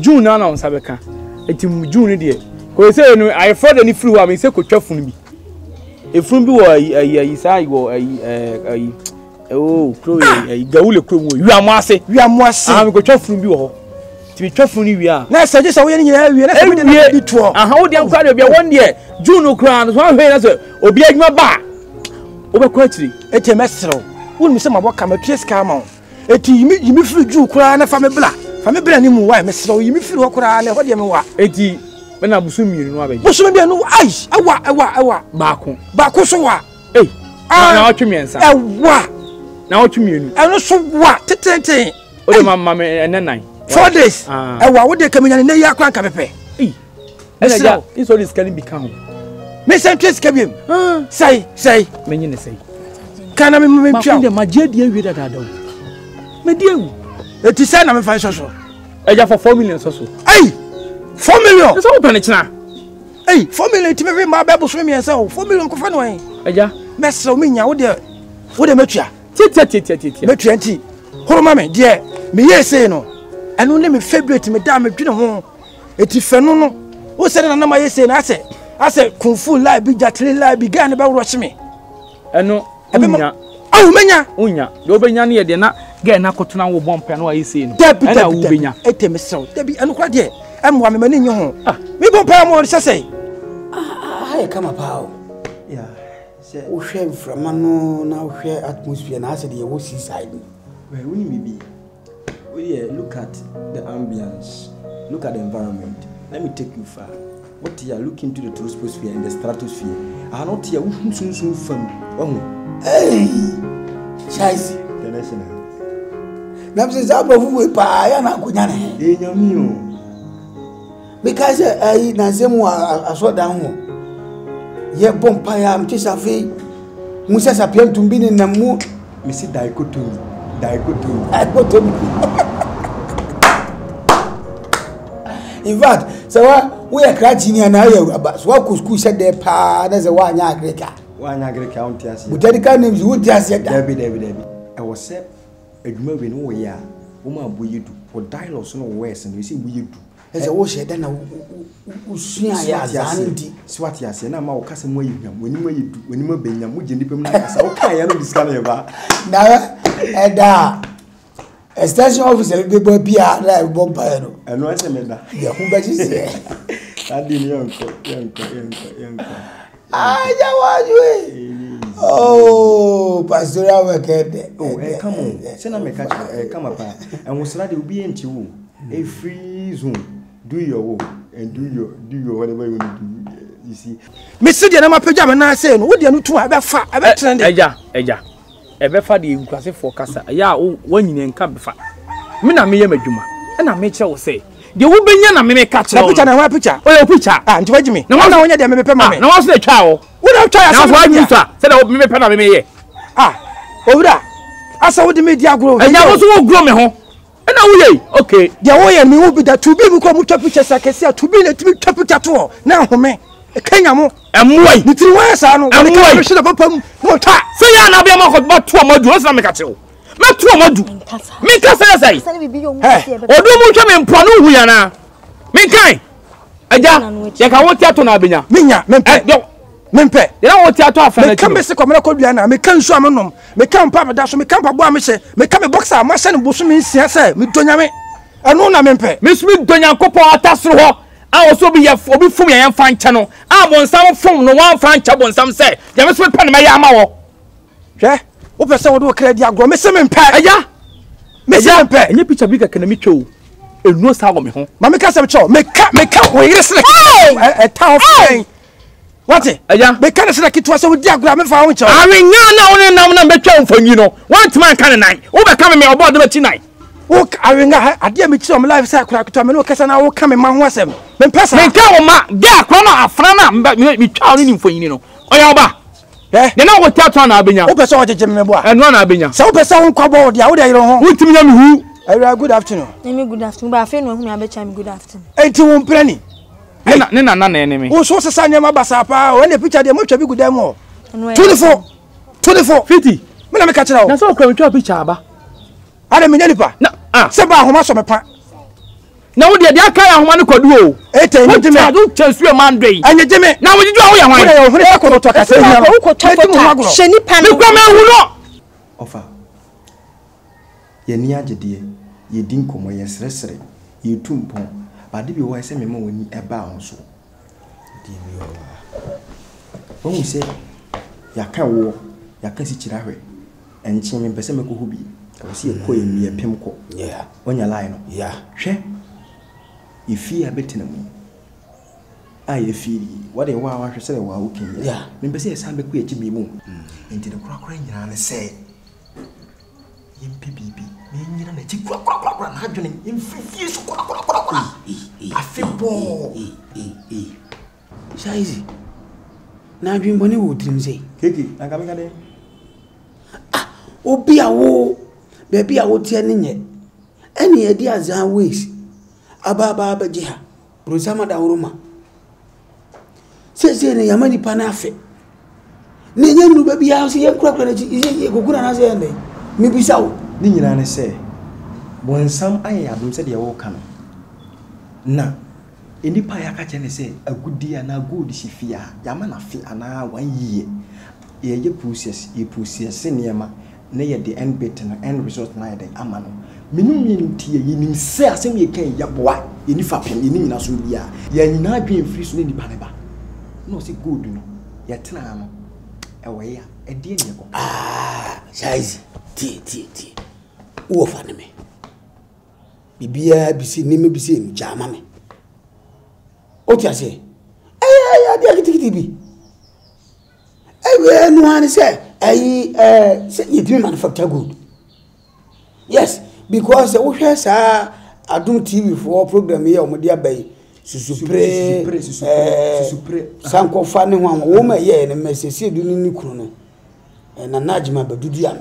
June na on sabeka enti June de ko say no I for the ni free wa me say ko twafun bi efun bi wo ayi sai wo ayi oh kro gawule kro mo wiamo ase ah me ko twafun bi wo ho ti twafun ni wi a na say say wo ye ni nyina wi na say me de di to aha wo de amfa de bia won de June kra no so hwe na say obi adwuma ba wo be ko akiri ete mesro wo ni say maboka ma tue ska ma eti yimi free June kra na fa me bla ni mu wa mesro yimi free wo kra na ho de me wa eti me na busu mienu no abaji busu me no ai ewa baako so wa na otwe miensa ewa na otwe mienu eno so wa tetenten o de mama me enenan 4 days ewa wo de kamenya ne ya kwa nka pepe eja iso this can become me sentres kabiem sai menye ne sai kana me twa de magedi awie dada me die wu eti sai na me fa so eja for 4 million so ai 4 million. That's all penechna. Hey, 4 million to me my Bible swim yourself. 4 million ko fa no en. Eja, meso me nya wo de metua. Ti. Metua nti. Horoma me de me ye say no. Eno ne me favorite me da me dwene ho. Eti fe no. Wo se na ma ye say na ase kung fu live bi jatri live bi ga ne ba woro me. Eno unya. Awu menya. Unya. De obenya ne ye de na ga na kotona wo bompa na wa ye say no. Ena wo benya. Ete me sew. Debi eno kwa de amwa me mani nyo ho me bompa mo sese ai kama pao yeah se o hwe mframa no na o hwe atmosphere na ase de ye wo seaside we woni bibi we look at the ambience, look at the environment. Let me take you far. What you are looking to the troposphere and the stratosphere are not here soon from hey chaisi international na mseza babu we pa ya na kunyane enyamio because I na semu aso dan ho ye bompa ya mtisa fe musa sapiem tumbini na mu misi daikotomi in fact so we are crashing na ya aba so ku school said there pa na ze wa anya agrika on tiase botanical names wo tiase da David I was say adwuma we no we ya wo ma boyedu for dialogues no words no you see boyedu ese wo sheda na usua ya zanti swati ase na ma wo kasa mo yihwam woni mo yedu woni mo benyam mo je ndipem na kasa wo kan ya no diska na ba na eda extension officer be bo bia na bomba ya no eno ese meda ya hu ba jise adi ni yanko aja wajwe oh pastoral workede come on say na me catch come up and we sra de obi enti wo a free zone. Do your work and do your whatever you want to do. You see, Mr. Janama Pajama na say no, what do you to abefa trend eja ebefa de nkwase for kasa ya wanyine nka befa me na me ye madwuma na me che wo say de wo benya na me catch na picture na wa picture o your picture nti wagimi na wonya de me pe ma me na wo so twa wo na twa ya so na wo twa say na me pe na me ye owura asa wo de me di agro enya wo so wo gro me ho na wo ye okay de wo ye me wo bi da to bi mi ko mu twa picture sakese to bi na timi twa picture to na home Kenya mo emwai nitiri wa sa no we ka hwe na papa mu no ta se ya na bia ma ko ba to amadu o sa me ka che wo ma to amadu me ka se sai odu mu twa me mpo no hu ya na me kan aja ye ka wo tiato na abenya menya mempe ye na wo tiato afa na ti me se ko me ko dua na me kan su amnom me kan pa me da so me kan pa bo am hye me kan me boxer ma hye ne boso me nsia se me donyame eno na mempe me su me donya kopo atasro ho also be obi fum ya fan cha no bonsam fum no wan fan cha bonsam say ya me so pe na ya ma wo hwe wo pese wo do credit agro me se me mpa aya me se mpa enye picture bi ka na mi twa enu sa wo me ho ma me ka se me cho me ka wo yire se e ta of what aya me ka se kitwa se wo di agro me fa wo cha nya na wo nam na me twa mfanyi no want man kan nan wo be ka me obo de ti nan wo awenga ade me chi o me life say akura kitwa me no kesa na wo ka me ma ho asem me pesa me ka wo ma de akura na afra na me twa ni mfonyini no oya oba de na wo tiato na abenya wo pesa wo jeje me bo a eno na abenya se wo pesa wo kwabo de a wo de yiro ho wo timi nya me hu every good afternoon me good afternoon ba fe no hu me abecha me good afternoon enti wo mprani ne na me wo so sesa nya ma basa pa wo ne picture de mo twa bi good am 24 50 me na me ka kira wo na so kwa me twa picture aba ada me nyalipa na se ba homa so me pa na wo de aka ya homa ne kwadu o ete ni jeme adu chansu ma ndwe anye jeme na wo jijo wo ya hwan wo hore ko to ka se ni ko to sheni pan me kwa me hu no ofa ye ni agede ye din komo ye sresre ye tumpon ba de bi wo se me ma woni eba ho so di mi yo wo se ya ka wo ya ka si kira hwe enchi me pese me ko hu bi wo se ye ko ye mi epem ko yeah onya line no yeah hwe ifi abetina mu aye firi what they wa hwe se wa okin yeah me pese ye san be ko echi bi mu enti de kura nyina ne se yimpi bibi me nyina na chi kura na adwene yimfifie so kura afebo shaizi na adwimbo ne wo trim sei keke akameka de obi awo bebi awo tie ne nye eni edi azan ways ababa baje ha brosama da woroma sese ne yamani pana afe ne nyamru bebi ya so ye kura na chi gogura na se ende mi bisawo ni nyina ne se bonsam aye adum se de wo ka no na enipa ya ka chene se agudi ana gold shifia yama na fi ana 1 year ye process niema na ye the end bit na end result na ye ama no minum yintie yinim se asem ye kan ya boa ye ni fapem ye ni nyina so bia ya nyina adwen free so ne nipa ne ba no se gold no ye tena no ewe ya e die ne ko shaizi ti wo fa ne me bibia bisi ni me bisi mi jama me o ti ase ya dia kitikiti bi we no han say say you do manufacture good yes because we share sa Adum TV for program here o mo dia bai susupre sanko fa ne ho wo ma ye ne mesese du ni kunu no na najima badudu ya no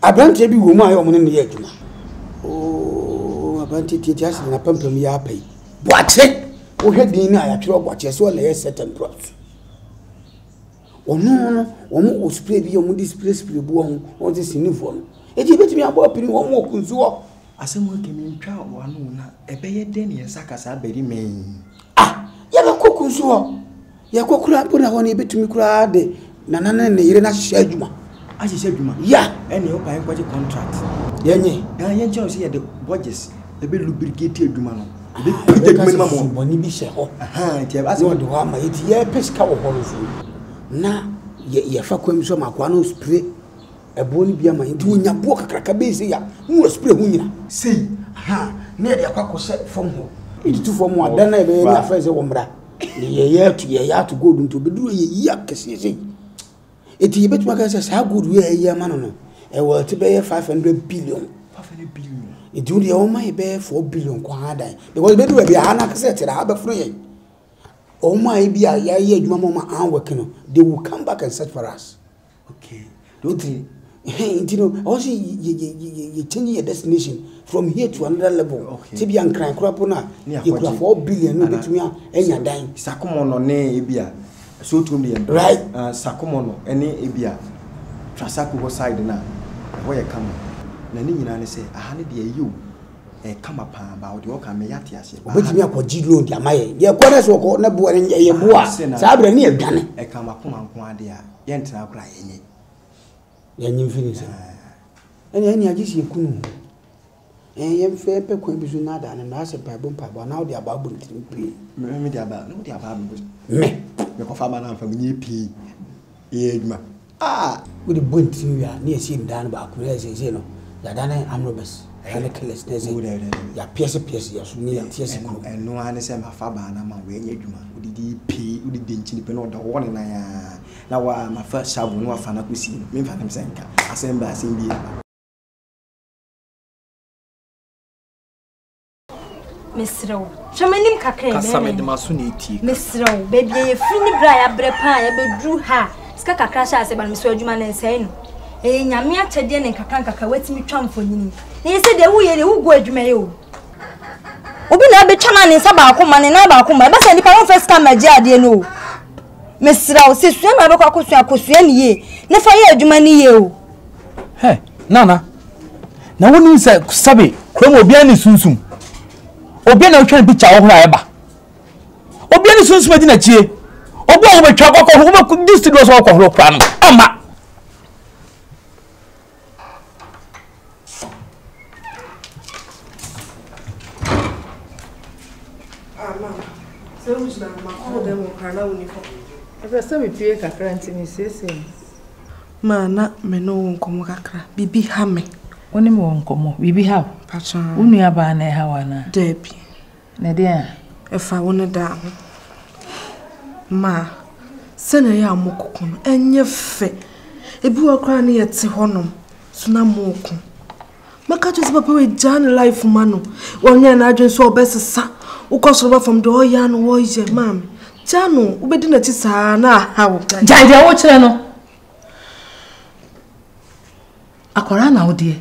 abrante bi wo mu ayo mo ne ye adwuma o abrante tie ase na pampam ya pai boache wo hwedin na ya twere boache so le set and props ono o spray bi o mu display bu o ti sinifo no e ti betimi abo pini wo mu okunzu wo asem o kemi ntwa wo anu na ebe ye den ye sakasa beri men ya ba kokunzu wo ya kokura po na ho ne betimi kura de nanana ne yire na hye adwuma ahye adwuma ya ene o pan kwaje contract yenye ye nche o se ye de budgets ebe lubricate adwuma no ebe adwuma ma mo boni bi hye ho ti asem de ho ama yiti ye pesika wo ho so na ye fa kwam so makwa no spray ebo ni bia ma yiti wonya bo kakraka be se ya mu spray hu nyina sei na de akwa se fom ho yiti tu fom wa dan na be na fa se wo mra ye ya to gold nto beduru ye ya kese sei eti ye betuma ka se sa gold ye ma no e wo ti be 500 billion eti wo de o ma ye be 4 billion kwa adan because beduru bia na ka se tira ha be fro ye o ma e bia ya ye adwuma ma an work no they will come back and search for us okay don't you know also you change your destination from here to another level ti bia nkran krapo na you could 4 billion no betumi enya dan sakomo no ne e bia so tum de right sakomo no ene e bia trasaku go side na wo ye kama na ni nyina ne se aha ne de ayu kama pa ba odi o ka me yate ase ba betimi akwaji loan dia maye ye ko na so ko na bo ye boa sa bra ni adwane kama koma nko ade a ye ntina akura yenye nyimfini se eni agisi ekunu ye mfe pe kwa bizu na da na ase pa bompa ba na odi ababu ntimpi me di aba no di aba me ko fa ba na fa nyi pi ye adwuma odi bonti wi a na esi ndan ba akura ese no ya dane amrobes ene keles nese ya piece ya so ni ya tiese ku eno ane se ma fa ba na ma we nya adwuma odi di pi odi de nchini pe no da woni na ya na wa ma fa shabu no afa na kusi me fa dem senka asemba asembi Mesrew chamanim kakra kasame de maso na etie mesrew baby ye free ni bra ya bre pa ya bedru ha ska kakra sha ase ban meso adwuma na nsai no nyame akyede ne kakra watimi twamfo nyini ye se de wo ye de wo go adwuma ye o obi na be twama ne nsa ba akoma ne na ba akoma be se nipa won first time agi ade no mesrew se sua ma be kwa akosua ne ye ne fa ye adwuma ne ye o nana na woni se sabe kromo bia ne sunsum obi na otwa picture wo hora eba obi ni sunsun adi na chie obi wo betwa kokko wo be dis studio so kokko kra no ama Mana me no nkomo kakra bibi ha me woni me nkomo bibi ha pacha unu aba na ha wana debi na dia efa woni da ho ma sene ya amokoko no enye fe ebi wakra na yete honom suna moku maka just papa we jan life mano wonya na adwen so obesesa ukosoro from the oya no wo je mam jano ubedi na chi saa na ha wo jaide wo kire no akora na odie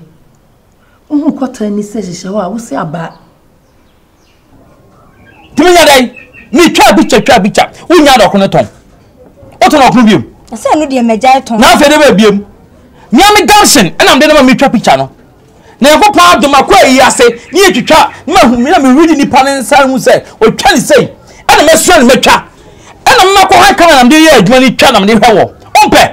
ohun kwata ni se hihye wa wo se aba timinya dai ni twa bicha unya da kono ton oto na kono biem ase no de meja ton na fe de ba biem nyame dancing na mde na me twa picture no na yako pa do makwa yi ase ni etwitwa ma hu mi na me read ni pa nsa hu se o twa ni sei ana me so ni metwa ana mmako ha kamera na mde ye adwuma ni twa na mde hwewo ompe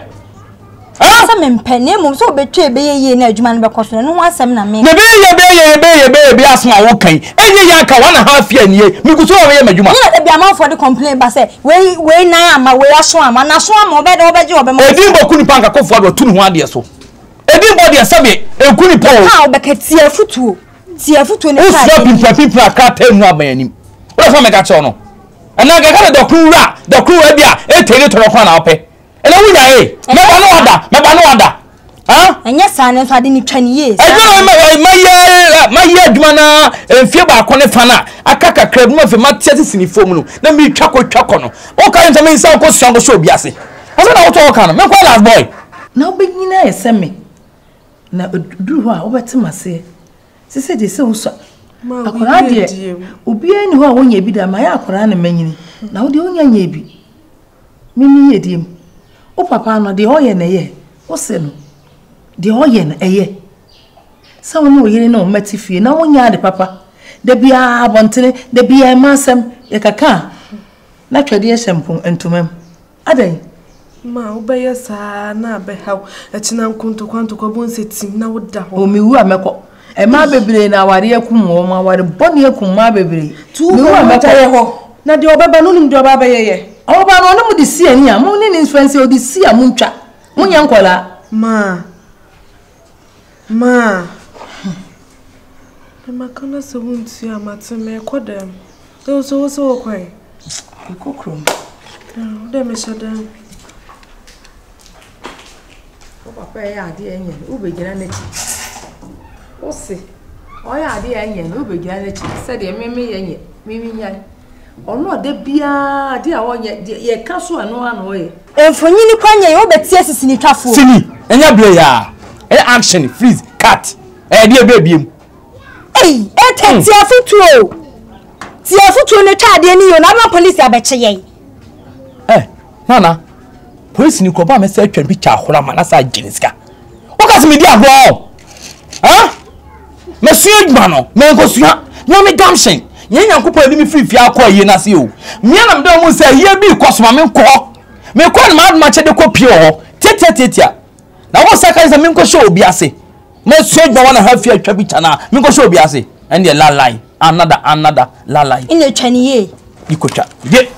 asa me mpene mum so betwe beye na adwuma no bekoso no ho asem na me na beye asma wo kan enye ya ka 1.5 anie mi kuso wo ye madwuma ni na de bia man for the complain ba say we na ama we aso ama na so ama obeje obema edin boku ni panka kofo ado tu ni ho ade so edin body asabe ekuni po ha obeka tie futuo ne ka pimpra ka temu abanyanim wo fa me ka che no ana ga ka de kru bia e tere toro kwa na ope ela wunya me ba no wada anya sane so ade ni twani yes ma adwuma na enfie ba akone fana akaka krab ma fe ma tiati sinifom no na mi twako no o ka nta me nsa ko so so obi ase asa na wo to ka no me kwa last boy na obegyina eseme na duru ho a obetemase sese de se usa akora de obi ani ho a wonya bi da ma ya akora na manyini na wo de wonya nya bi mimi yediem o papa no de oye na ye o se no de oye na eye sa woni oyire na o matifie na wonya de papa de bia abontene de bia masem ye kaka na twede ye shampoo entumam adan ma ubeye saa na be haw echina nkunto kwanto kwa bonse tim na woda ho o miwu ameko e ma bebre na aware akum wo ma aware boni akum ma bebre miwu ameko ye ho na de obeba no nim de obaba ye oba no no mu de si ani a mo ni influence o de si a muntwa munya nkola ma ma kana se wunti amateme kodem so kwai ikokrom de me shadam papa ya ade enye ubegina nachi osi oya ade enye ubegina nachi se de meme yenye mimi nyai ono de bia ade a wonye ye kaso ano ano ye enfonyini kwanya ye obetie sisini twafo sini enya bre ya action freeze cut de bebiem tiafutuo ne twade ni yo na ma police abeche ye nana police ni ko ba me say atwa picture ahora ma na sa giniska o ka se me di agro me suya djuma no me ko suya no me damshin yen yankopo ni me free akọ ye na se o me na me do mu say ye bi kosoma me ko na ma che de copy o tetetetia na wo saka se me ko show obi ase me suya djuma wana ha fi atwa picture na me ko show obi ase and the lie another lie ine twani ye ikocha je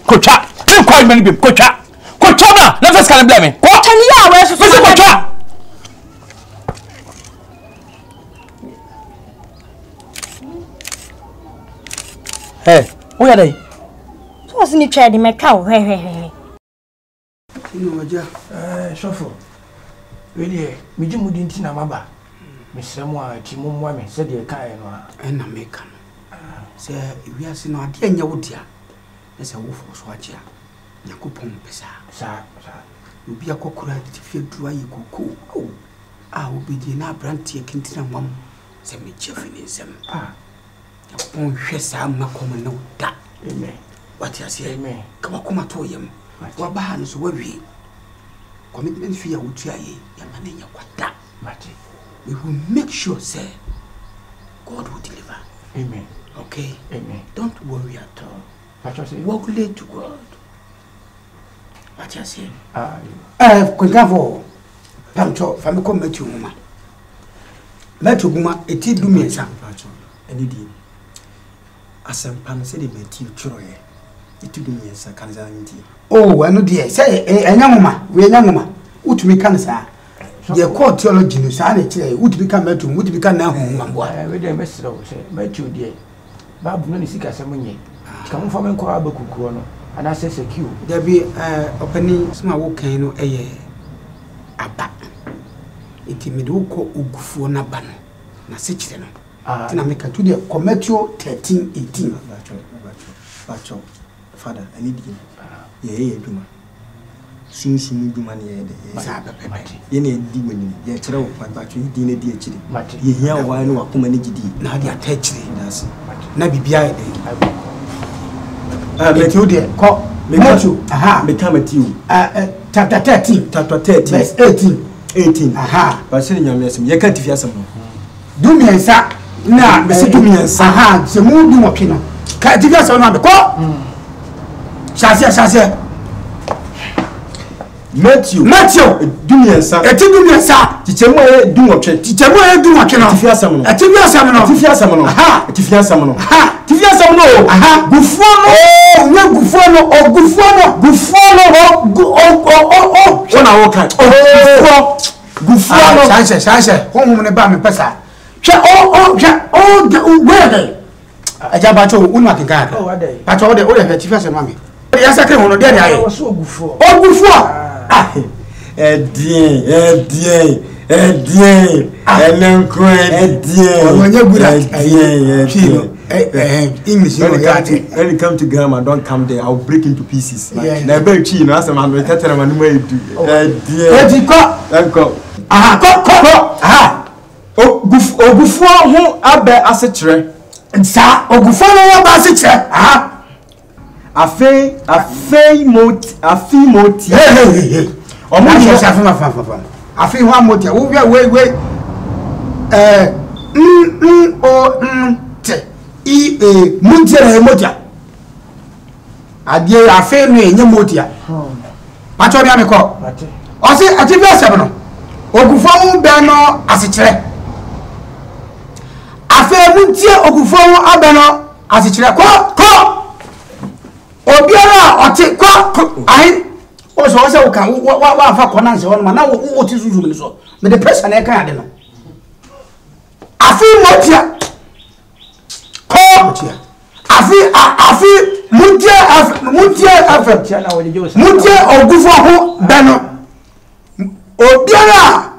kocha me kwa me ni kocha na na first can blame me ko twani ya we so kocha oya dai so was ni trade me ka he ni waja shofo we mi ji mudi nti na maba me sremo a ti mo mwa me se de kai no a na meka no se wiase no ade anya wodia na se wo fo so agia yakopon pesa sa obi akokora de fie dua yi koko obedi na brantie kintina mwam se me chefi ni nsem yakopon hwe sa makom na woda amen what you say amen ka wakoma to yem wa ba no so wawie commitment fee ya wotua ye ya manenya kwada mate we will make sure say God will deliver amen okay okay. Amen. Don't worry at all. What you say? Walk late to God. What you say? Quinkafo. Pamcho, family come met you, Mama. Met you, Mama, a tea do me some. And indeed, as some pan said, it met you, Troy. It took me as a Kanzanity. Oh, I know, dear. Say, a young woman, we a young woman. Would we can say? The court theology, no sanity, would become met to, would become now, I read a message, say, met you, dear. Babu no sika semunye. Come from en kwa abakukuo no. And I say secure. There be opening small walking no aba. Iti meduko ugufuo na bano. Na sechire no. Tina meka to the Commetio 13:18. Bacho. Father, I need you. Yeah, Duma. Soon Duma near the Sabe. Any demon, yet throw my battery, dinner dear chili. You hear why no community. Now they are touching us. Nabi Bia. Let you there. Call Matthew. Aha. Become at you. Chapter 13. Chapter 13. Verse 18. 18. Aha. But saying your message, you can't fear some. Do me and sa. Na, Mr. Do me and sa. Aha. Se mu do mo pino. Ka divya sa na be ko. Shase. Matthew, do me and sa. E ti do me and sa. Tichemo do mo twe. Tichemo do mo twe no. Tifia sam no. Tifia sam no. Aha. Tifia sam no. Aha. Tifia sam no. Aha. Gufuo no. Oh, nye gufuo no. Wona wo kan. Gufuo no. Sase. Honhom ne ba me pesa. Hwe where aja bacho unu akinga. Oh, what day? Bacho de tifia sam mami. Ya sakre hono de aye. So gufuo. Gufuo. Edien. English. When you come to Ghana, don't come there. I'll break into pieces. Na be chi no asem am tetere ma numa edu. Aha. Ogufuo ho abe asechire. Nsa ogufuo no wa ba asechire. Aha. Afi moti. Hey. Omo je sa fa. Afi ho amoti. Wo we muntere motia. Adie afi no enye motia. Pacho bia me ko. O se ati bia se no. Ogufo mu be no asechire. Afi muntie ogufo mu abe no asechire ko. Obiara oti ko ahi o so se wo kan wa fa konanse won ma na wo ti suzu mi so me the pressure na e kan ade no afi motia ko afi mutie ogufo ho beno obiara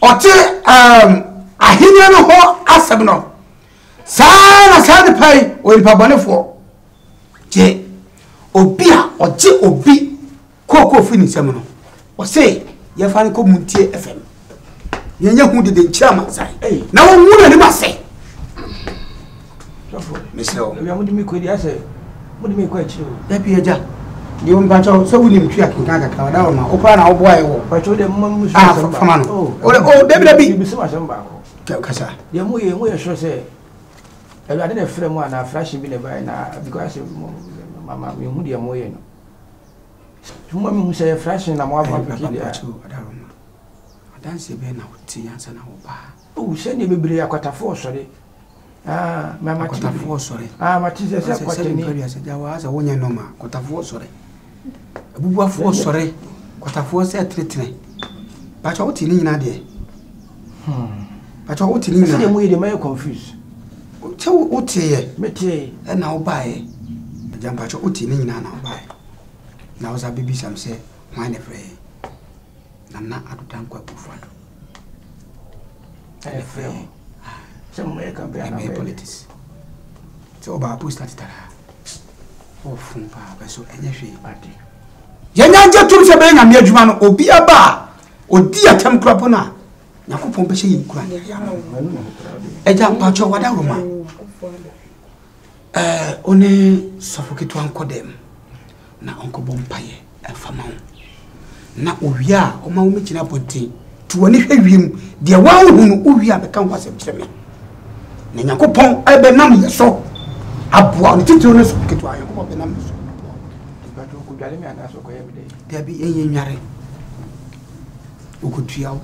oti ahinya no ho asem no saa ne pai o ipa bonefo je obia oje obi koko fini sem no o say ye fa ko muntie fm ye nya hu de nchira masai na wo mu na ni masai Mister we am me ko dia say mo de me ko achi o da bi eja de won ba cho so woni mtwa kinka ka da ma o pa na wo boy wo pa cho de mo mu so fama no o debi bi se ma sem ba ko kasa ye mo ye sure say e ade na frɛ mu ana flash bi ne ba na because mama me hu de mo ye no mo me hu say flash na mo ava bi dia dance be na uti yansa na wo ba o se ne bebre akwatafo sore mama akwatafo sore mati se akwatani kari asa jawa asa wonya no ma akwatafo sore abubuafo sore akwatafo se tretre ba cha uti ni nyina de ba cha uti ni nyina se mo ye de mai confuse che uti ye metie e na wo ba ye jamba cha uti ni nyina na wo ba na wo sa bibi sam se hwan ne frɛ nana adudan kwa bufado FM some make a bit politics so ba post atara o fun pa ba so enye hwe ade ye nyanje turu se be nyame adwuma no obi aba odi atam krapo na yakopon be hye yi kura eja mpacho wada roma one suffocato ankodem na onko bompaye afama na owia o ma wo mechina pontin to woni hwewiem de wa wo hunu owia be kan kwasem kyeme na yakopon ebe nam yeso aboa no titiro no so keto ayo ko be na me so ba to ko dwale me ana so ko ye me de bi enye nware o ko tuawo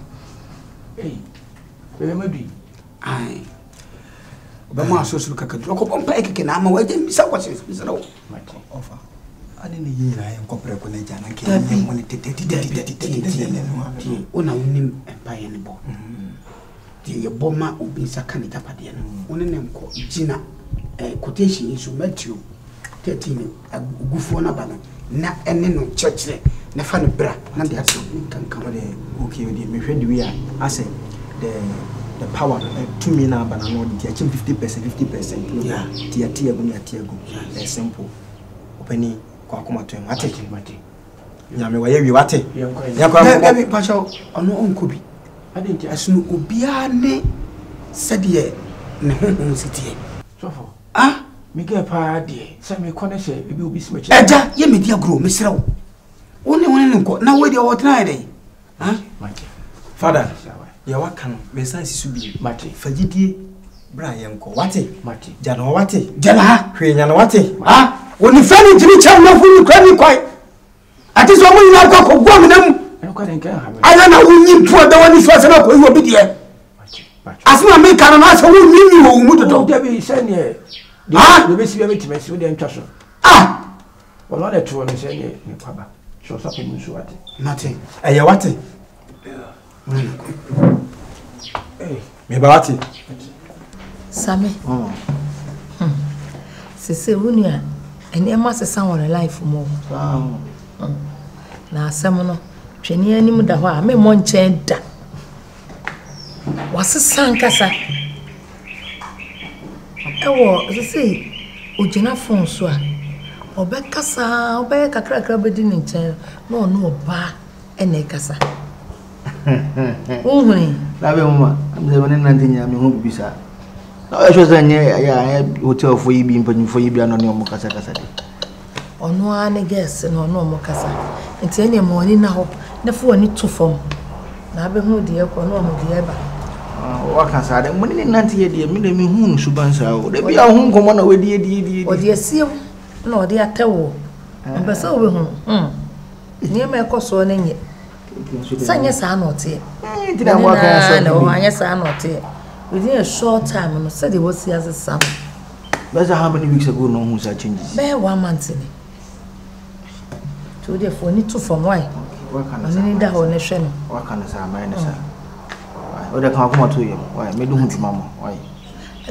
bebe madui ai ba ma so so kakaduro ko pompa ekeke na ama waje mi sa kwase misra wo mate ofa ade ne yira en kopre ko ne jana ke Dabi. ne mo ne tete ona wonim empire ne bo ti ye bo ma obi saka ne japade no one ne nko gina quotation isu Matthew 13 agufo na ba no na ene no church ne fa no bra na de aso kankan de okay odi me hwe de we a ase the power to me na bana no di achim 50%. Yeah. Tia go. Simple. Openi kwa akoma to mate. Nyame waye wi wate. ya bi pacho ono onko bi ade nti asunu obia ne sede ne honhom sitie sofo ah mege pa de se me kone se ebi obi si meche eja ye media grow mesrew one nko na we de wotna ide ah mate Father, ya waka no me san sisu bi mate fagidie bra yenko wate. mate Jana wate. jana ha Hwe nyana wate. ah woni fani jimi cham na funu kwani kwai ati so mo ina kwa ko gwa menam eno kwa den kan ha me ala na wonyi pu da woni so asema ko iwo bi de mate asema me kan na so wonyi wo mu dodo debi se ne Ah! de be si be metimesi wo de ntwa so ah wala de to no se ne kwaba so so pe mu so wate mate Eye wate. Me ba wate. Same. Sese wunia ene ma sesa won life mo. Na asem no twene anim da ho a me mo nchen da. Wasesa nkasa. Ewo sese ogina phone so a obekasa obey kakra bedi ni nchen no no oba ene kasa. Uhuni Labe mama, amze wone nante nya me ho bibisa. Na o so sanye ya hotel fo yi bi mpanyi fo yi bi anone omo kasa de. Ono ane guess no no omo kasa. Nti ene mo ni na ho, na fo ni to fom. Na be hu de ko no omo de eba. Wa kasa de mo ni nante ye de me de me hu suban sa o. De bia hu nkomo na we de. O de siew na o de atewo. Mbesa o be hu. Ni me ko so na nye. Sanye sa na ote. Ti na mo kan so. Na o anya sa na ote. Within a short time no said it was as a son. That's how many weeks ago no who sa changes. Be 1 month ni. To the phone ni to from why? Wa kan Ani ni da ho ne hwe no. Wa kan sa mai na sa. O de kan akoma to ye. Why me do hu dwuma mo. Why?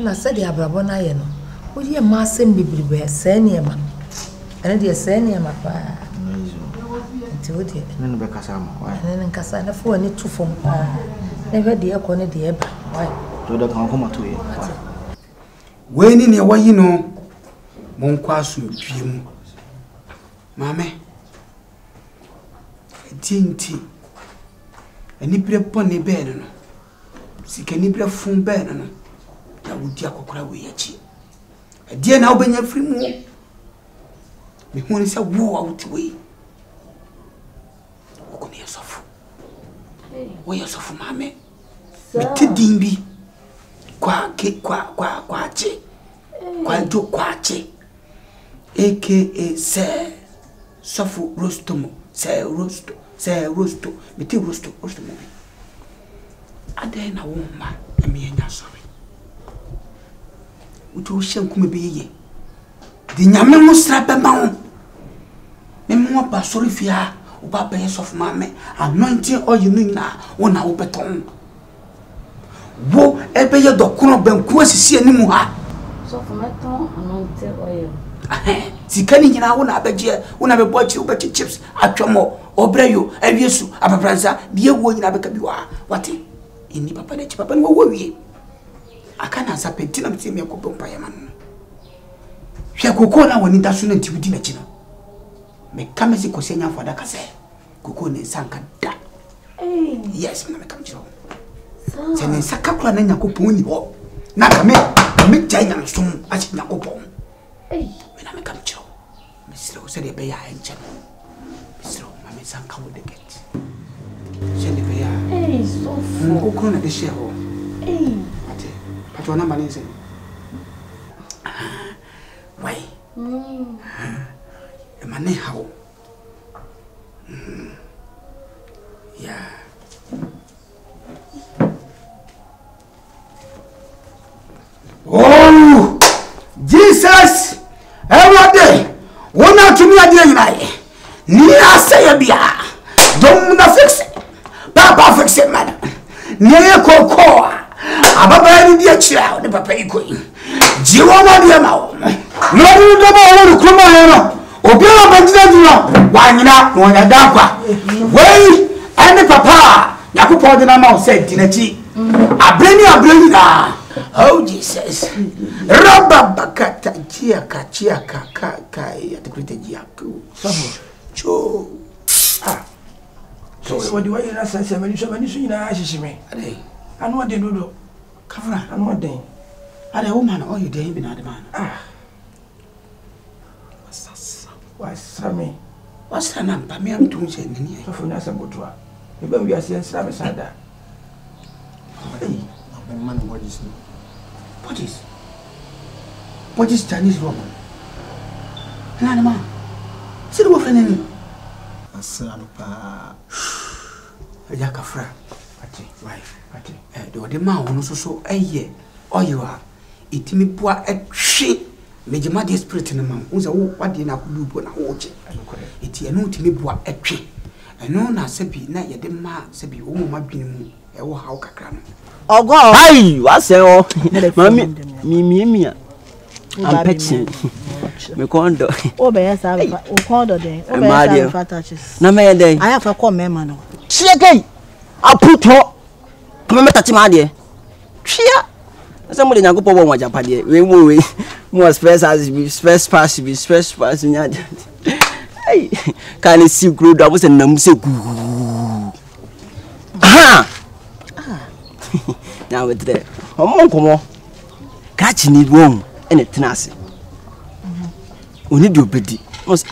Na said the abrabo na ye no. O ye ma sem bibribe se ne ma. Ene de se ne ma pa. Nti o de. Nene be kasa mo. Why? Nene nkasa na phone ni to from pa. Na hwe de e ko ne de e ba. Why? To de kan akoma to ye. we ni ne wayi no mon kwa so twiem mame tinti ani bre pone be no sikani bre fun be no ya wudi akokora we yachi adie na obenya firi mu me hu ni se wo a wuti we ko ne yasofu wo yasofu mame meti dimbi kwa che kwa jo kwa che aka se sofu rostomo se rosto meti rosto mo ade na wo ma emi enya sorry uto hyen kuma be ye di nyame mo sra be ma wo me mo ba sorry fia o ba be sofu ma me anointing oil no nyina wo na wo beton wo ebe ye dokuno banku asisi animu ha so for meton anointed oil sikani nyina wo na abeje wo na bebo achi wo bechi chips atwemo obreyo awiesu apapransa die wo nyina beka bi wa wate eni papa na chi papa no wo wie aka na sapenti na mtimi akopom pa yama no hwe kokko na woni da so na ntibudi na chi no me kamesi ko senya foda kase kokko ne sanka da yes na me kam chiro sene sakakura na nyakopon ni ho na kame me jai na so achi nyakopon me na me kam chiro me siro se de be ya enche me siro ma me sanka wo de get se de be ya so fu kokko na de she ho ate pato na mane se Emane how. Yeah. Oh, Jesus! Every day, one or two me a day night. Near say a beer. Don't fix it. Papa fix it, man. Near cocoa. Ababa ni dia child, the papa equal. Jiwama dia ma. No do ba kuma no. Obi o banjira dino. Wanyina no nya dakwa. Wei, any papa. Yakupo de na ma said dinachi. Abreni na. Oh Jesus. Rabba bakata chia ka ya tekrite jia ku. Cho. Ah. So what do I say when you so many na ashishime. Ade. Anu ade dodo. Kafra. Anu ade. Ade woman all you dey be na the man. Ah. What's me? What's her name? Pa me am tun se ni. So for na sabotua. E ba wi ase nsra me sada. Hey, man what is no? What is Chinese woman? Na man. See the woman. Asana pa. Aja kafra. Ati, wife. Ati. The man who so eye. Oyiwa. Itimi boa etwe. Mejima de spirit na man. Unza wo wade na kudubo na woche. Iti eno utimi boa etwe. Eno na sebi na yede ma sebi wo ma dwene mu. E wo hawo kakra no. Ogo. Ai, wase o. Mami, mimia. I'm petting. Me kondo. O be yes have o kondo den. O be yes have touches. Na me den. I have a come me man. Chieke. Aputo. Come me touch ma de. Chia. Somebody na go po bo japa de. We mo space pass nya. Ai. Kan si kro do abo se nam se gu. Aha. Now with the omo catch ni won ene tenase oni do bedi mos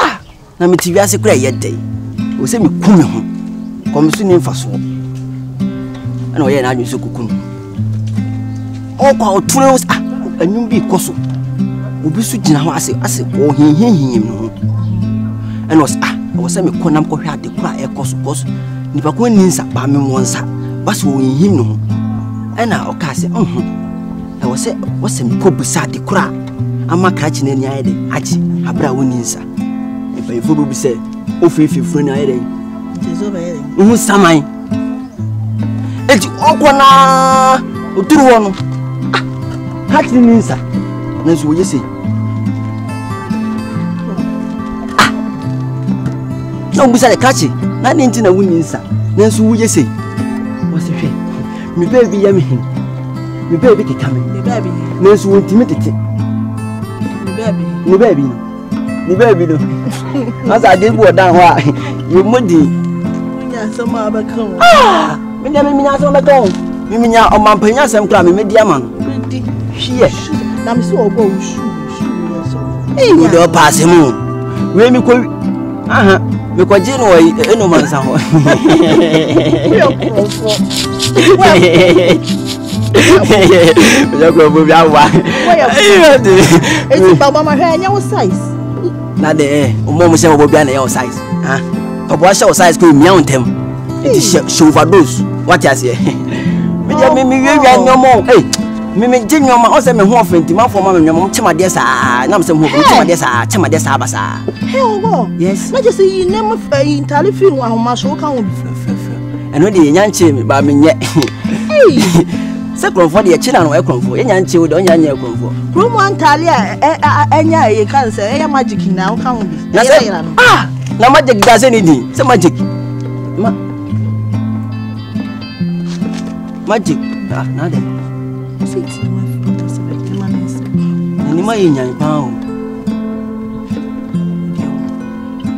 na me tiwi ase kura ye dey o se me kume ho kom so ni mfaso ana o ye na adwun so kukunu o kwa o turo anyum bi koso obi so gina ho ase o hinhinhim no ana o se me konam ko hwe ade kura e koso nipa ko ni nsa ba me wonsa ba so o hinhim no ana okase e wose mpobusa de kura ama krachi na ni ayede aji abra woni nsa e ba ifo bu se ofefefuru na ayede jezo ba ayede hu samai eti okona oturu wono krachi ni nsa na so yese no busa de krachi na ni nti na woni nsa na so yese wose hwe mi baby ya mi mi baby ke kame mi baby na so wonti metete mi baby no asa de bu odan ho a ye modi nya sama abakan mi nya sama abakan mi nya o mampanya sam kra mi medi ama no medi hie na mi so obo ushu yeso mi do pass mu we mi ko aha mi ko je no eno mansa ho ya ko bo bia wa eti baba ma hwe anya wo size na de o mo mo se bo bia na ya wo size ha o bo sha wo size ko mi antem eti show overdose what you say mi wi nyomo mi je nyoma o se me ho ofenti ma fo ma me nyoma chimade sa na me se ho chimade sa ba sa he ogo yes na just yi nem fa yi ntale fi ru ahoma so ka wo bi eno de nyanche mi ba me nye se kronfo de china no e kronfo nyanche wo de nya kronfo promo ntale enya e kan se e magic na wo ka wo bi na magic da se ni di se magic magic na de ni ma yin yan pa o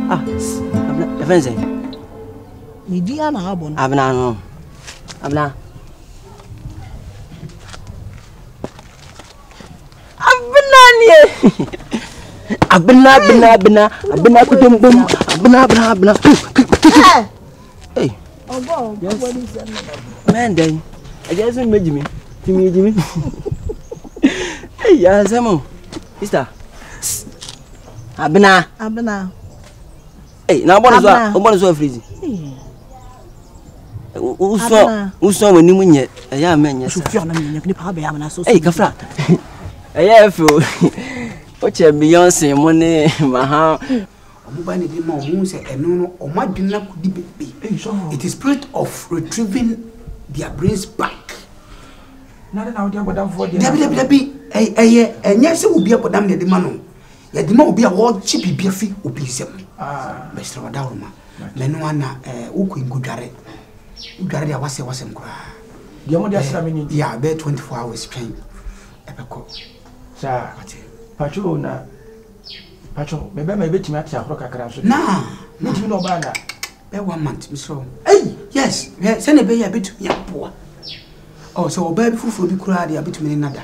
abna evenze mi di ana abon abna no abna ni abna kutum bum abna hey ogo what is that man then I guess me Hey, ya Zemo. Sister. Abena. Hey, now what is freezing? Uso when you yet a young man, yes. Hey, Kafra. I feel what your Beyonce money, Maha. It is spirit of retrieving their brains back. Debbie, and yes, it will be up damn the man. Yet the more be a wall chippy beefy will be some. Mr. Wadalma, Menuana, Uku in Gudare. Gudare was a cry. Yeah, bear 24 hours train. Epico. Sir, Patrona. Patron, maybe my bit match a rock across. Nah, not you know banner. Bear 1 month, Miss Rowe. Hey, yes, send a bay a bit young poor. Oh, so baby food will be cried a bit another.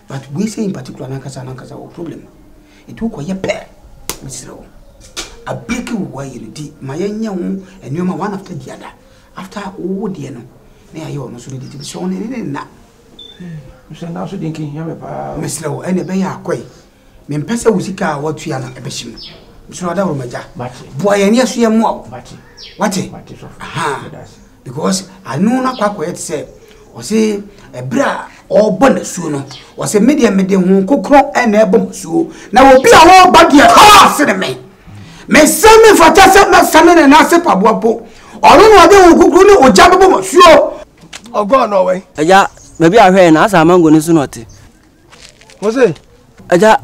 But we say in particular, Nankasa problem. It took a pair, Miss Rowe. A big way you did, my young and you one after the other. After all, dear, no, may I almost ready to be shown in that. Mr. Now, thinking here about Miss Rowe and a bay are quay. Men Pessa Wusika, what we are not a bishop. Mr. Adamaja, boy, and yes, we are more. What it? Aha, because I know not quite what say. Or say a bra or bonus sooner, was a medium who cook and a bomb so. Now will be a whole body of horse in me. May send me for Tessa, my son and I say Pabuapo. Or no, who could or jabba sure. Or go no way. Yeah, maybe I heard an answer among going to not. Was it? Aja,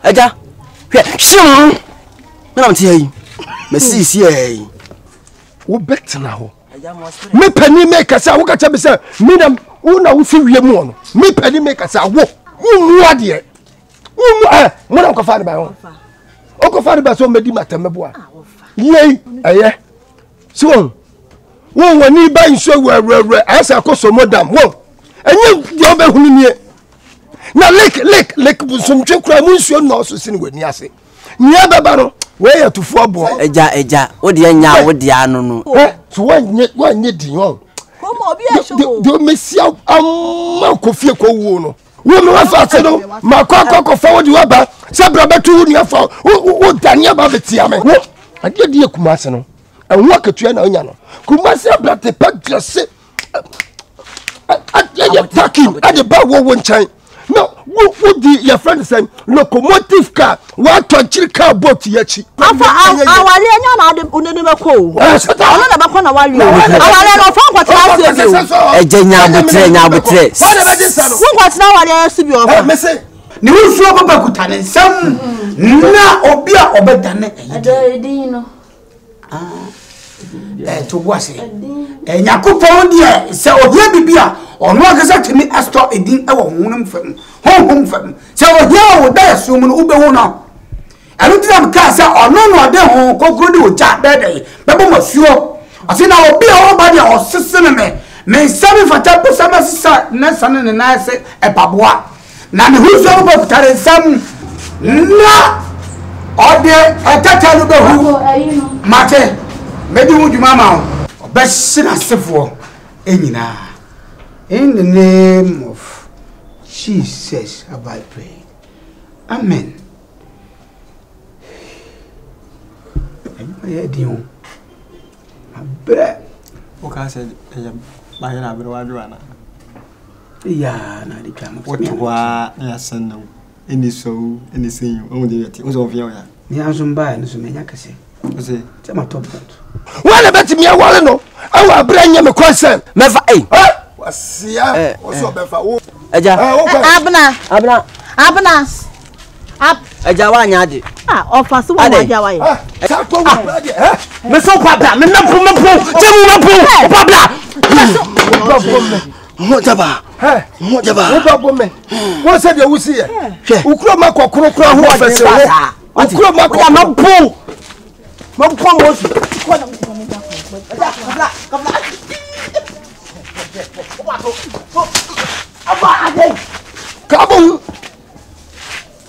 Aja, sure. No, I'm telling you, Messi, yeah. Who bet now? Me penny makers are what I say, Madam, una will feel your moon. Me penny makers are what? What dear? What Uncle Father by one. Uncle Father by so many matter, my boy. Yea, aye. So, one when you buy so well, as I cost so madam, whoa. And you, the other who near. Now, lick, some joke, I won't show no so sin with Yassi. Near the battle, where to 4 boy. Eja, what the anya, what the ano. So one yet young. Do miss you a coffee co. Woman, I said, my cock forward you about Sabra to your fall. What Dania Babetiame? I did dear Kumasano and walk at Triano. Kumasa brought the pack just sit. You're talking at the bar one time. No, what did your friend say? Locomotive car, what to car boat yachi. Our to was it? And Yakupo, dear, so here be or no exactly me as to a din our home from so here would die soon Uber. I don't think Casa or no, they won't go good with Jack that day, but monsieur, I think I will be all body or sister me. May some for Tapu Sama Nassan and I say a Pabua. None who's over to some no or there a Tatalu who Mate. Maybe would you mama best sin as for Enina. In the name of Jesus have I prayed. Amen. I heard you. I bet. Okay, said, my Abrawana. Yeah, not the time. What you are, yes, and no. Any so, anything, only it was of your. Yeah, some buy and some Yakasi. Was it? Tell my top. Well, I bet me a while no. I will bring you a question. Never, what's here? What's up, Aja, Abna. Ajawa nyadi. Offer so one Ajawa. Me so papa, me na pro. Tell me pro. Papa. Mojaba. Mojaba. What said you see here? Ukroma kokro ho ofese wo. Ukroma kokro pro. Mampo mo. Come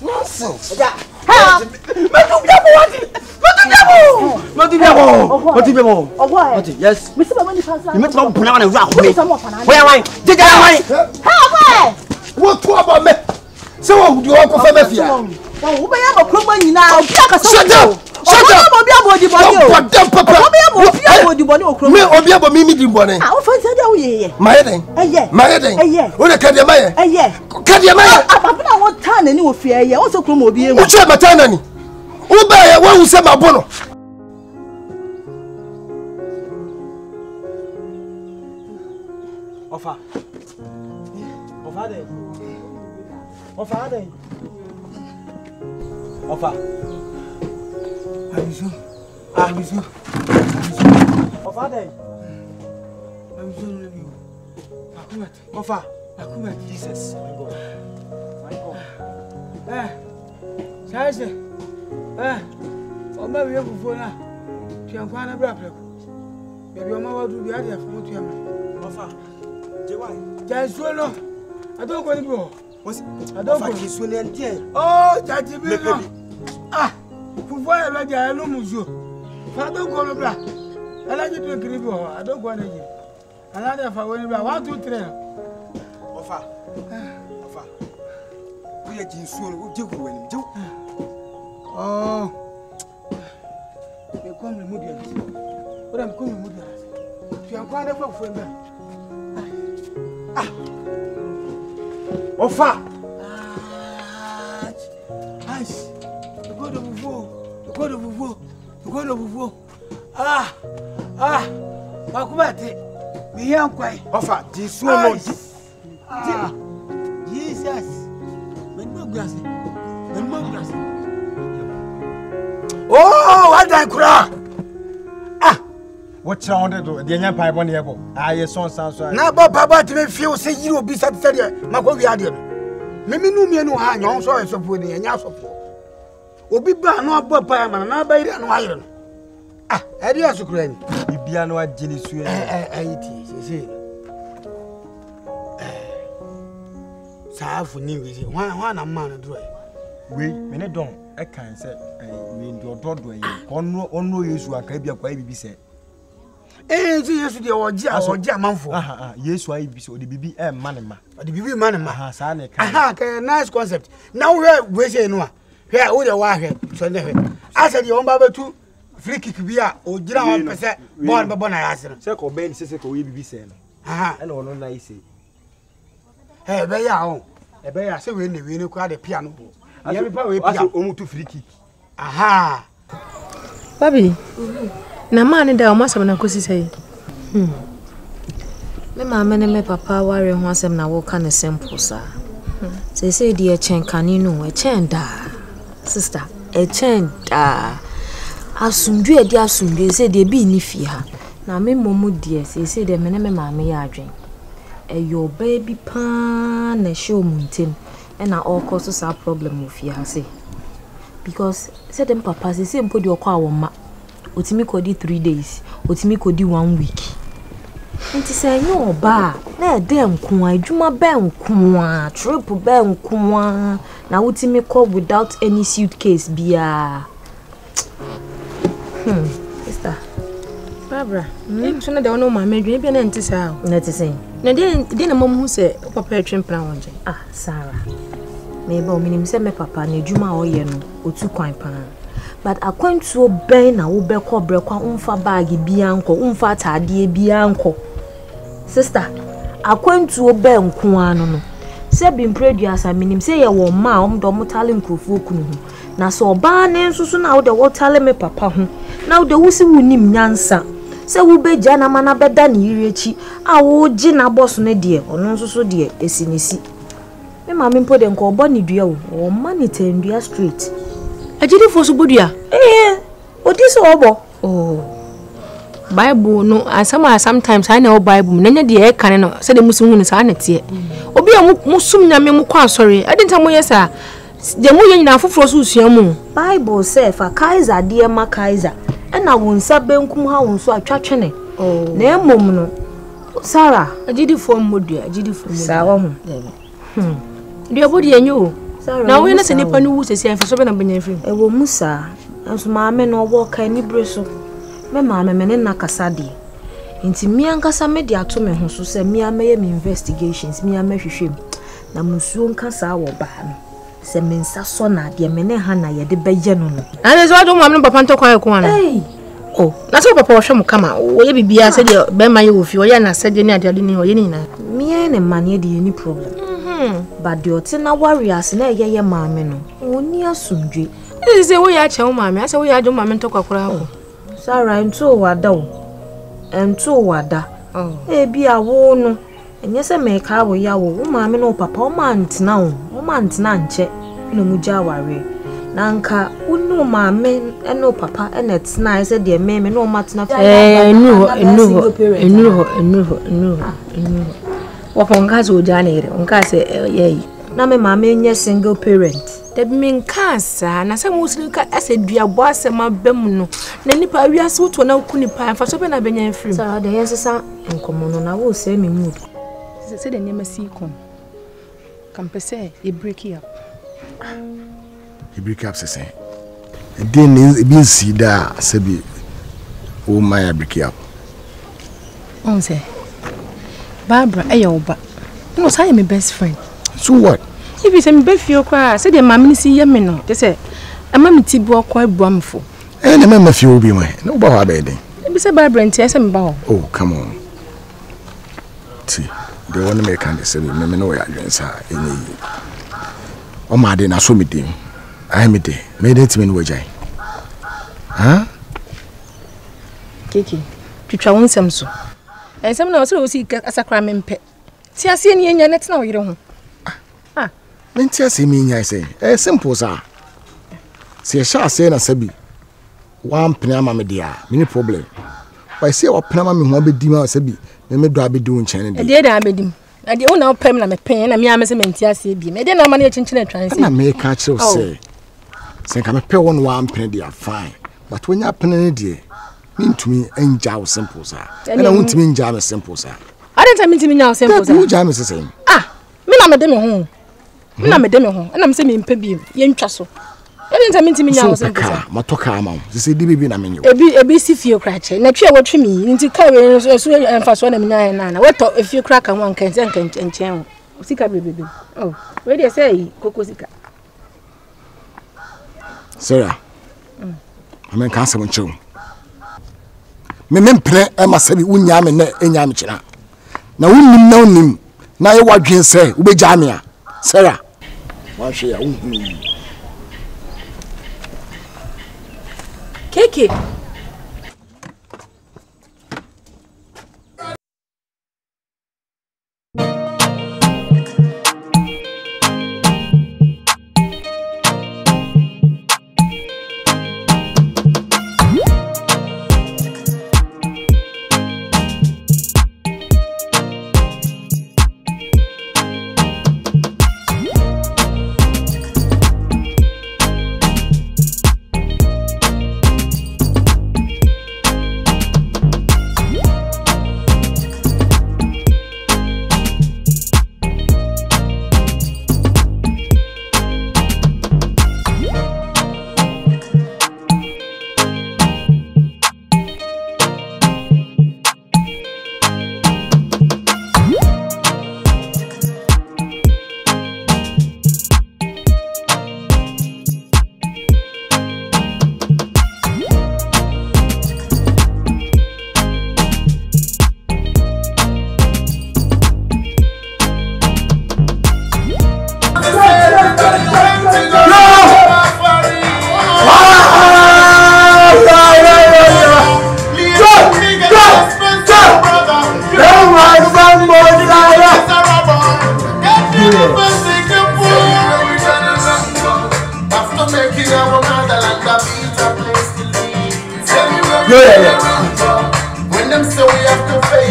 nonsense. Yes. You met no plan and rock me. Where am I? Did I? What about me? So, would you walk over me? Wo be ya makoma nyina obi akasa. Shut up. Obi abodi boni o. What the papa? Obi abodi boni o kroma. Me obi abomi mi di boni. Ah, o fa se dia wo ye. Mayeden. Mayeden. O de kadia maye. Kadia maye. Papa na won tan ani wo fie ye. O so kroma obi emu. O che mata nani. O ba ye wo se mabono. Ofa. Ofa de. Ofa de. Ofa. Abisu. Ofa de. Abisu no lebi. Akumat. Ofa. Akumat Jesus. My God. Saise. Oma wiye fufu na. Tiankwa na bra preko. Baby oma wadu bi ade afo motu ama. Ofa. Jewai. Jaisuolo. Adoko ni bo. Adoko ni suole entie. Oh, jaji bi no. Ah. Fufu ya laja ya no muzo. Fa adoko no bra. Alaji to kiri bo. Adoko na ji. Alade fa woni bra. 1 2 3. Ofa. Ofa. Uye jinsuolo, uje ku wani. Je. Oh. Me kom le mudi ati. Ora me kom le mudi ati. Tiankwa na fa fufu nda. Ah. Ofa. Nice. The God of Uvo. The God of Uvo. The God of Uvo. Makubate. Me here kwai. Ofa, Jesus Lord. Jesus. Menmo grass. Oh, what that kura? What sound do? The young pipe on the apple. I saw sound so. Na papa to me feel say you be satisfied. Mako wi ade no. Me nu me no ha nyon so esofo ni enya sofo. Obi ba no abo pa ma na ba ire no ayire no. E dia sukura ni. Bibia no agini su e. Ayiti se. Saafu ni wi. Hwan na ma no do e. We me ne don e kan se we ndo dodo e. Onno Yesu aka bia kwa bibi se. Yesu de oji amanfo. Yesu ayi bi so de bibi e ma ne ma. De bibi ma ne ma. Sa na ka. Ka nice concept. Now we say no a. Hwe wo de wa hwe so ne hwe. Asa de on ba betu free kick bi a o gira 1% ball be bona ya sere. Se ko ben se ko we bibi se no. E na ono na ise. Be ya o. E be ya se we ne ko ade piano bo. Asa bi pa we piano o mu tu free kick. Baby. Na mani da o masam na kosi sei. Me mama ne me papa ware ho asem na wo ka ne simple sa. Say di e chen kaninu e chen da. Sister, e chen da. Asundwe e di asundwe say de bi ni fi ha. Na me momu die say de me ne me mama ya adwen. E yo baby pa na show muntem. E na all cause sa problem fi ha say. Because say dem papa say mpo di okwa awoma. Otimi kodi 3 days, otimi kodi 1 week. Nti say nyo ba, na de nko adwuma ba nko trip ba nko na otimi ko without any suitcase bia. Sister. Barbara, so na de ono ma medwe bia na ntisa ha. Na tise. Na de na mom hu say papa atwen plan wonje. Sarah. Me ba o minim say me papa na adwuma o ye no, otu kwan pan. But akwantuo ben na wo be ko brekwa umfa bag bia nko umfa atade bia nko. Sister, akwantuo ben nko anu no. Se bi producer minim se ye wo ma omdo motale nkrofo kunu hu. Na so oba ne nsusu na wo de wotale me papa hu. Na wo de wusi wunim nyansa. Se wo be gya na mana beda ne yirechi a wo gi na boss ne de ono nsusu de esinisi. Me ma me mpo de nko obo ne dua wo. O ma ne tendua straight. Ajidi fosu budia. Odi so obo. Bible no asama sometimes I know Bible nanya de e kan no se de musu hu sa na tie. Obi a musum nyame mu kwa sorry. Adi nta mo yesa. De mo ye nyina foforo so usua mu. Bible say fa Kaiser de ma Kaiser. E na wonsa benkum ha wonso atwatwene. Na emom no. Sarah, ajidi fo modua, ajidi fo modua. Sawa hu. De obodi enyo. Na we na se nipa no wu sesi anfa so be na benya firi. E wo musa. Anso maame no wo ka ni breso. Me maame me ne na kasa de. Nti mi ankasa me de ato me ho so se mi ameye me investigations, mi amehwehwem. Na musuo nkasa wo ba no. se mensa so na de mene ha na ye de beye no no ana so do mam no papa ntokwa ye ko ana oh na so papa wo hwe mo kama wo ye bibia se de be ma ye wo fi wo ye na se de ni ade ni wo ye ni na me ne mane de any problem but the otina warriors na ye maame no oni asumdwe e se wo ya che wo maame ase wo ya jo maame ntokwa kora ko Sarah nto wada wo nto wada e bi awo no enye se me ka wo ya wo maame no papa o mantena nche no muja ware na nka unu maame eno papa ena tena se de me no matena enu waponga zo janere onka se yeyi na me maame nye single parent de me nkasa na se musulika ase duabo asema bem no na nipa wiase woto na ku nipa fa so be na benya free sa de yensesa nkomo no na wo se me mood se de nyama si kom kampese e break up e break up se then e bin si da se bi o my break up on se Barbara ayoba no say my best friend so what if you say me be feel kwa say the mama si ye me no they say ama me ti bo kwa abuamfo na mama feel bi me no ba ha be den be say Barbara ntia say me ba ho oh come on see they want to make and say me no ya adwensa enyi o ma de na so me dem ai me de me de timi no wajai ha keke twitwa won sem so ensem na so si asakra me mpe ti ase ni enya net na wo yire ho Nti ase mi nya ise simple sa se sha ase na sabi wan pena ma me dia mini problem by say wa pena ma me ho abedi ma sabi me do abedi won chen de da abedi na de una pem na me pen na me amese menti ase bi me de na ma na chinchine transit na me ka chiro se ka me pe won wan pena dia fine but when ya pena ne die me ntumi anja wo simple sa na wontumi anja me simple sa I don't mean to me now simple sa wo ja me se me na me de me ho na me de me ho na me se me mpa bi ye ntwa so e didn't mean to me now simple sa matoka ama se di bibi na menyo ebi si fie kra che na twa watwe mi nti ka we so emfa so na me nya na wato fie kra ka ho ankan nchen sika bebe oh we dey say koko sika Sarah amen ka se moncho me mpre e ma sabi wunya me na enya me kira na wunnim na ye wadwen se wo be jame a Sarah wa hwe ya wunhu Keke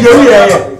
Yeah.